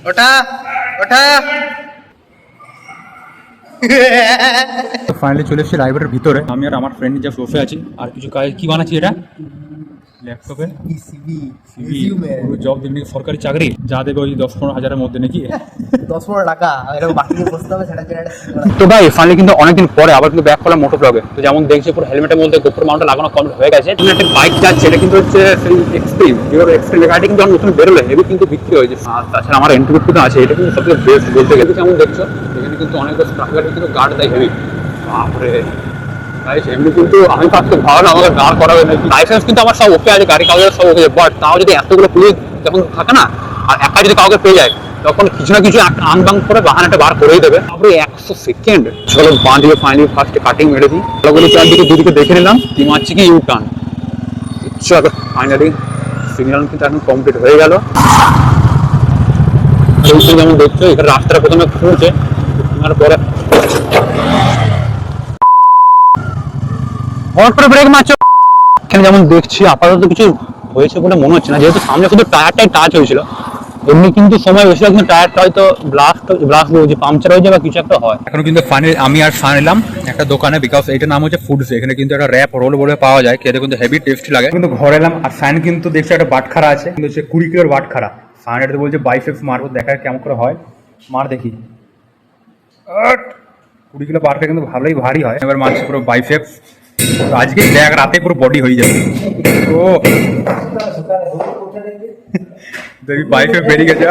ওঠা ওঠা। ফাইনালি চলে এসেছি লাইব্রেরির ভিতরে। আমি আর আমার ফ্রেন্ড যা বসে আছি, আর কিছু কাজ কি বানাচ্ছি এটা ল্যাপটপে জব দিন সরকারি চাকরি যা দেবে ওই 10-15 হাজারের মধ্যে নাকি 10-15 টাকা এরকম বাকি বসতে হবে সেটা জন্য। তো ভাই ফাইনালি কিন্তু অনেকদিন পরে আবার কিন্তু ব্যাক করলাম মোটো ব্লগে। তো যেমন দেখছি পুরো হেলমেটের মধ্যে গোপ্রো মাউন্টটা লাগানো কমপ্লিট হয়ে গেছে। তুমি একটা বাইক যাচ্ছে, এটা কিন্তু হচ্ছে সেই এক্সট্রিম হিরো এক্সট্রিম গাড়িটা কিন্তু নতুন বেরোলে হেভি কিন্তু বিক্রি হয়েছে। আর তাছাড়া আমার এন্ট্রি তো আছে, এটা কিন্তু সবথেকে বেস্ট বলতে গেলে। যেমন দেখছো এখানে কিন্তু অনেক গাড়ি কিন্তু গার্ড দেয় হেভি। বাপরে এমনি কিন্তু আমি ভাবতে ভালো না আমাকে গাড় করাবে নাকি। লাইসেন্স কিন্তু আমার সব ওকে আছে, গাড়ি কাগজ সব ওকে, বাট তাও যদি এতগুলো পুলিশ যখন থাকে না আর একা যদি কাউকে পেয়ে যায় তখন কিছু না কিছু একটা আনবাং করে বাহানাটা বার করেই দেবে। তারপরে 100 সেকেন্ড চলো বাঁধিয়ে ফাইনালি ফার্স্টে কাটিং মেরে দিই। ভালোগুলো চারদিকে দুদিকে দেখে নিলাম কি মারছি কি ইউ টার্ন। চলো ফাইনালি সিগন্যাল কিন্তু এখন কমপ্লিট হয়ে গেল। যেমন দেখছো এখানে রাস্তাটা প্রথমে খুঁজছে পরে হট করে ব্রেক মারছো। এখানে যেমন দেখছি আপাতত কিছু হয়েছে বলে মনে হচ্ছে না, যেহেতু সামনে শুধু টায়ারটাই টাচ হয়েছিল। এমনি কিন্তু সময় বেশিরভাগ কিন্তু টায়ারটা হয়তো ব্লাস্ট হয়েছে, পাংচার হয়েছে বা কিছু একটা হয়। এখন কিন্তু ফাইনালি আমি আর ফান এলাম একটা দোকানে, বিকজ এইটার নাম হচ্ছে ফুডস। এখানে কিন্তু একটা র্যাপ রোল বলে পাওয়া যায়, খেতে কিন্তু হেভি টেস্টি লাগে। কিন্তু ঘরে এলাম আর ফাইন কিন্তু দেখছি একটা বাটখারা আছে, কিন্তু হচ্ছে 20 কিলোর বাটখারা। ফাইন এটা বলছে বাইসেপস মারবো, দেখা কেমন করে হয়, মার দেখি। 20 কিলো বাটটা কিন্তু ভালোই ভারী হয়। এবার মারছি পুরো বাইসেপস। আজকে দেখ রাতে পুরো বডি হয়ে যাবে। ও দেখি বাইসেপস বেরিয়ে গেছে।